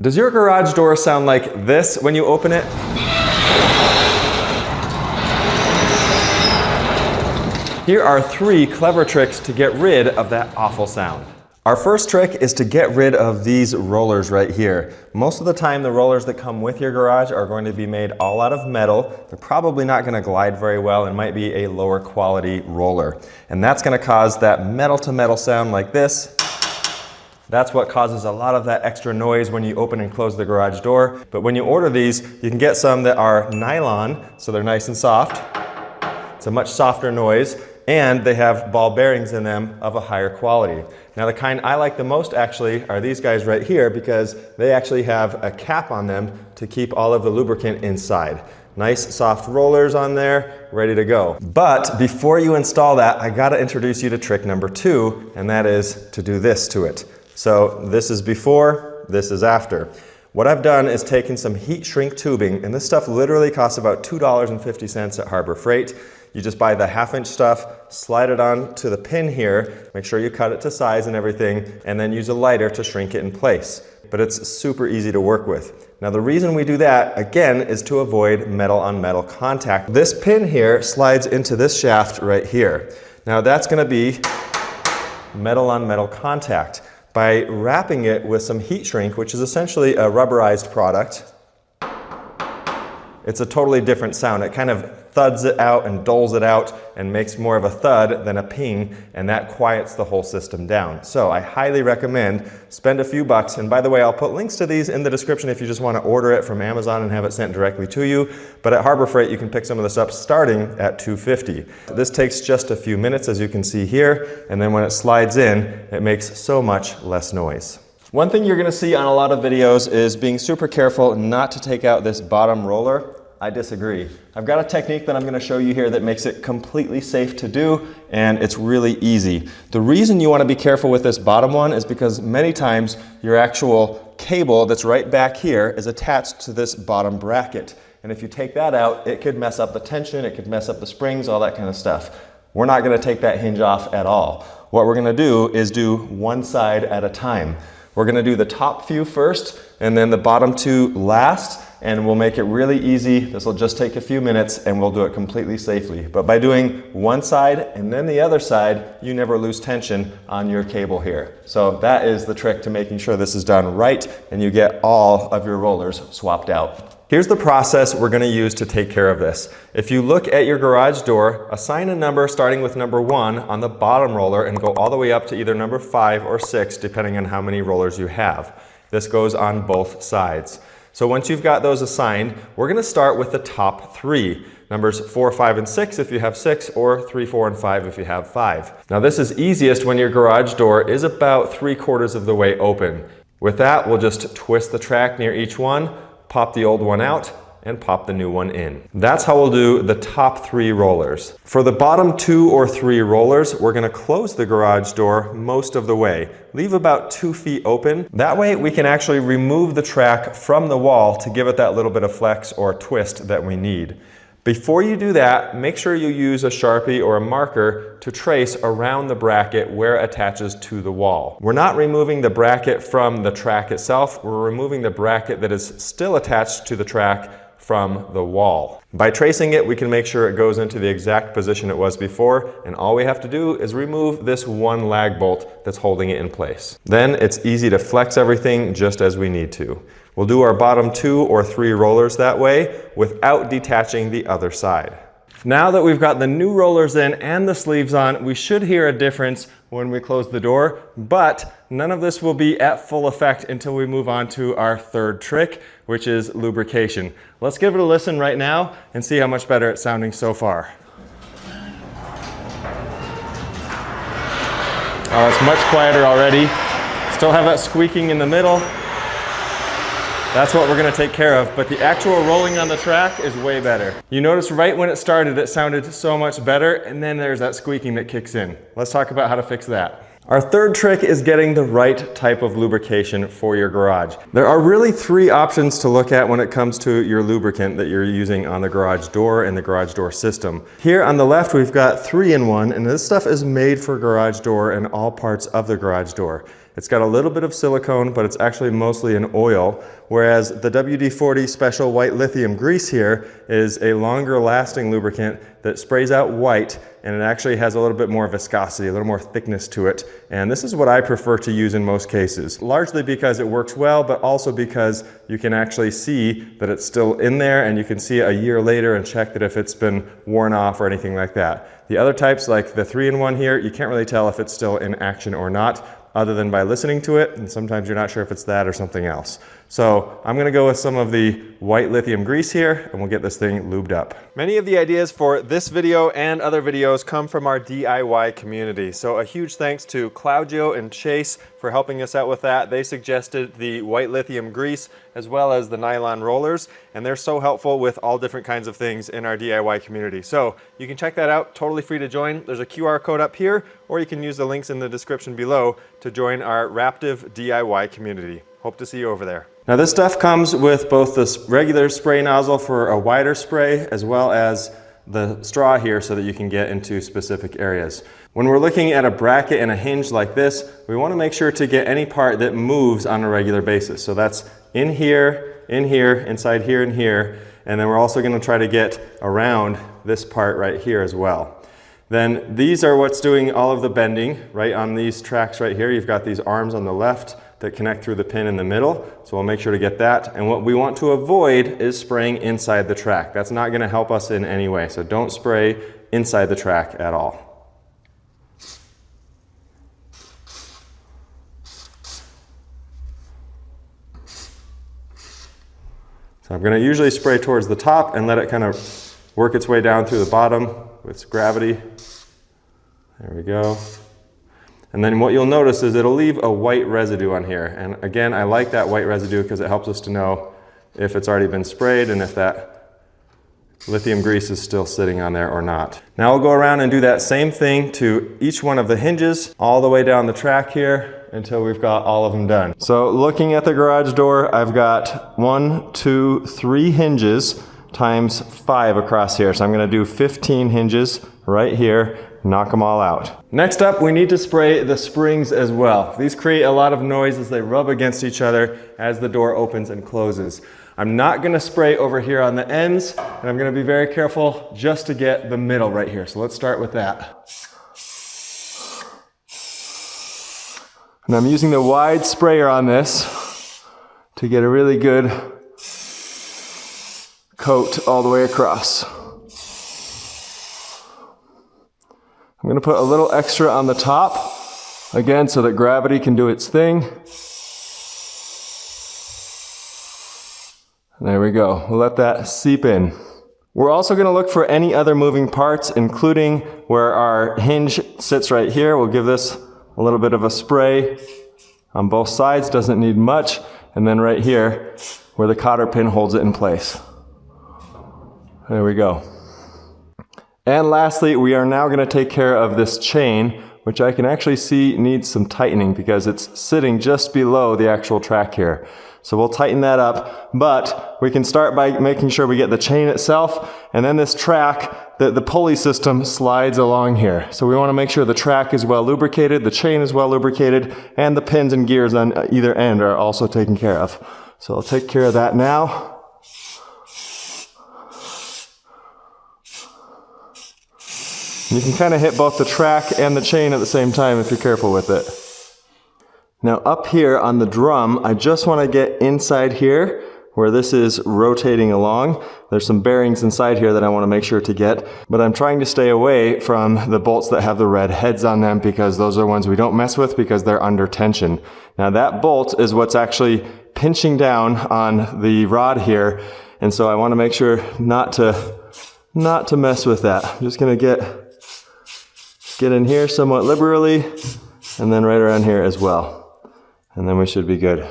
Does your garage door sound like this when you open it? Here are 3 clever tricks to get rid of that awful sound. Our first trick is to get rid of these rollers right here. Most of the time the rollers that come with your garage are going to be made all out of metal. They're probably not going to glide very well and might be a lower quality roller. And that's going to cause that metal to metal sound like this. That's what causes a lot of that extra noise when you open and close the garage door. But when you order these, you can get some that are nylon, so they're nice and soft. It's a much softer noise. And they have ball bearings in them of a higher quality. Now the kind I like the most actually are these guys right here because they actually have a cap on them to keep all of the lubricant inside. Nice soft rollers on there, ready to go. But before you install that, I gotta introduce you to trick number 2, and that is to do this to it. So this is before, this is after. What I've done is taken some heat shrink tubing, and this stuff literally costs about $2.50 at Harbor Freight. You just buy the 1/2-inch stuff, slide it on to the pin here, make sure you cut it to size and everything, and then use a lighter to shrink it in place. But it's super easy to work with. Now the reason we do that, again, is to avoid metal on metal contact. This pin here slides into this shaft right here. Now that's going to be metal on metal contact. By wrapping it with some heat shrink, which is essentially a rubberized product, it's a totally different sound. It kind of thuds it out and doles it out and makes more of a thud than a ping, and that quiets the whole system down. So I highly recommend spend a few bucks, and by the way, I'll put links to these in the description if you just want to order it from Amazon and have it sent directly to you. But at Harbor Freight, you can pick some of this up starting at $2.50. This takes just a few minutes, as you can see here, and then when it slides in, it makes so much less noise. One thing you're going to see on a lot of videos is being super careful not to take out this bottom roller. I disagree. I've got a technique that I'm going to show you here that makes it completely safe to do, and it's really easy. The reason you want to be careful with this bottom one is because many times your actual cable that's right back here is attached to this bottom bracket. And if you take that out, it could mess up the tension, it could mess up the springs, all that kind of stuff. We're not going to take that hinge off at all. What we're going to do is do one side at a time. We're going to do the top few first and then the bottom 2 last, and we'll make it really easy. This will just take a few minutes and we'll do it completely safely. But by doing one side and then the other side, you never lose tension on your cable here. So that is the trick to making sure this is done right and you get all of your rollers swapped out. Here's the process we're going to use to take care of this. If you look at your garage door, assign a number starting with number 1 on the bottom roller and go all the way up to either number 5 or 6 depending on how many rollers you have. This goes on both sides. So once you've got those assigned, we're going to start with the top 3. Numbers 4, 5, and 6 if you have 6, or 3, 4, and 5 if you have 5. Now this is easiest when your garage door is about 3/4 of the way open. With that, we'll just twist the track near each one, pop the old one out, and pop the new one in. That's how we'll do the top 3 rollers. For the bottom 2 or 3 rollers, we're going to close the garage door most of the way. Leave about 2 feet open. That way we can actually remove the track from the wall to give it that little bit of flex or twist that we need. Before you do that, make sure you use a Sharpie or a marker to trace around the bracket where it attaches to the wall. We're not removing the bracket from the track itself, we're removing the bracket that is still attached to the track from the wall. By tracing it, we can make sure it goes into the exact position it was before, and all we have to do is remove this one lag bolt that's holding it in place. Then it's easy to flex everything just as we need to. We'll do our bottom 2 or 3 rollers that way without detaching the other side. Now that we've got the new rollers in and the sleeves on, we should hear a difference when we close the door, but none of this will be at full effect until we move on to our third trick, which is lubrication. Let's give it a listen right now and see how much better it's sounding so far. Oh, it's much quieter already. Still have that squeaking in the middle. That's what we're going to take care of, but the actual rolling on the track is way better. You notice right when it started, it sounded so much better, and then there's that squeaking that kicks in. Let's talk about how to fix that. Our third trick is getting the right type of lubrication for your garage. There are really 3 options to look at when it comes to your lubricant that you're using on the garage door and the garage door system. Here on the left, we've got 3-in-1, and this stuff is made for garage door and all parts of the garage door. It's got a little bit of silicone, but it's actually mostly an oil, whereas the WD-40 Special White Lithium Grease here is a longer lasting lubricant that sprays out white, and it actually has a little bit more viscosity, a little more thickness to it. And this is what I prefer to use in most cases, largely because it works well, but also because you can actually see that it's still in there, and you can see it a year later and check that if it's been worn off or anything like that. The other types, like the 3-in-1 here, you can't really tell if it's still in action or not, other than by listening to it, and sometimes you're not sure if it's that or something else. So I'm gonna go with some of the white lithium grease here, and we'll get this thing lubed up. Many of the ideas for this video and other videos come from our DIY community. So a huge thanks to Claudio and Chase for helping us out with that. They suggested the white lithium grease as well as the nylon rollers, and they're so helpful with all different kinds of things in our DIY community. So you can check that out, totally free to join. There's a QR code up here, or you can use the links in the description below to join our Raptive DIY community. Hope to see you over there. Now this stuff comes with both the regular spray nozzle for a wider spray as well as the straw here so that you can get into specific areas. When we're looking at a bracket and a hinge like this, we want to make sure to get any part that moves on a regular basis. So that's in here, inside here and here, and then we're also going to try to get around this part right here as well. Then these are what's doing all of the bending, right on these tracks right here. You've got these arms on the left that connect through the pin in the middle, so we'll make sure to get that. And what we want to avoid is spraying inside the track. That's not going to help us in any way, so don't spray inside the track at all. So I'm going to usually spray towards the top and let it kind of work its way down through the bottom with gravity. There we go. And then what you'll notice is it'll leave a white residue on here. And again, I like that white residue because it helps us to know if it's already been sprayed and if that lithium grease is still sitting on there or not. Now we'll go around and do that same thing to each one of the hinges all the way down the track here until we've got all of them done. So looking at the garage door, I've got 1, 2, 3 hinges times 5 across here. So I'm going to do 15 hinges right here, knock them all out. Next up, we need to spray the springs as well. These create a lot of noise as they rub against each other as the door opens and closes. I'm not going to spray over here on the ends, and I'm going to be very careful just to get the middle right here. So let's start with that. And I'm using the wide sprayer on this to get a really good coat all the way across. I'm going to put a little extra on the top, again, so that gravity can do its thing. There we go. We'll let that seep in. We're also going to look for any other moving parts, including where our hinge sits right here. We'll give this a little bit of a spray on both sides, doesn't need much. And then right here, where the cotter pin holds it in place. There we go. And lastly, we are now going to take care of this chain, which I can actually see needs some tightening because it's sitting just below the actual track here. So we'll tighten that up, but we can start by making sure we get the chain itself, and then this track, the pulley system slides along here. So we want to make sure the track is well lubricated, the chain is well lubricated, and the pins and gears on either end are also taken care of. So I'll take care of that now. You can kind of hit both the track and the chain at the same time if you're careful with it. Now up here on the drum, I just want to get inside here where this is rotating along. There's some bearings inside here that I want to make sure to get, but I'm trying to stay away from the bolts that have the red heads on them because those are ones we don't mess with because they're under tension. Now that bolt is what's actually pinching down on the rod here, and so I want to make sure not to mess with that. I'm just going to get in here somewhat liberally, and then right around here as well. And then we should be good.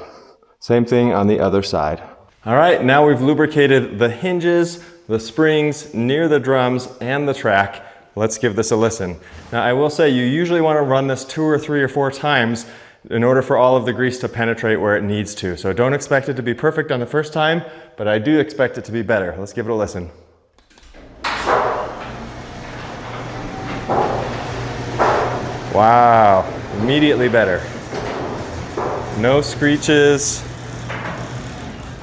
Same thing on the other side. All right, now we've lubricated the hinges, the springs near the drums, and the track. Let's give this a listen. Now I will say you usually want to run this 2 or 3 or 4 times in order for all of the grease to penetrate where it needs to. So don't expect it to be perfect on the first time, but I do expect it to be better. Let's give it a listen. Wow, immediately better. No screeches,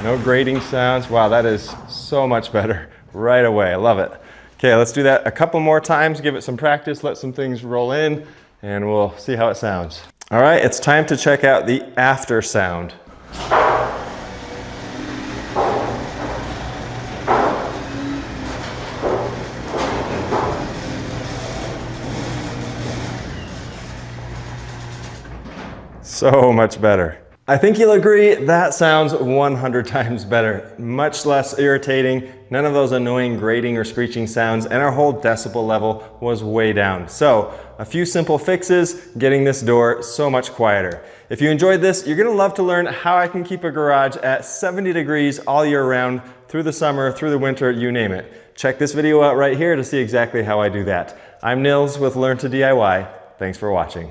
no grating sounds. Wow, that is so much better right away. I love it. Okay, let's do that a couple more times, give it some practice, let some things roll in, and we'll see how it sounds. All right, it's time to check out the after sound. So much better. I think you'll agree that sounds 100 times better. Much less irritating, none of those annoying grating or screeching sounds, and our whole decibel level was way down. So, a few simple fixes, getting this door so much quieter. If you enjoyed this, you're gonna love to learn how I can keep a garage at 70 degrees all year round, through the summer, through the winter, you name it. Check this video out right here to see exactly how I do that. I'm Nils with Learn to DIY. Thanks for watching.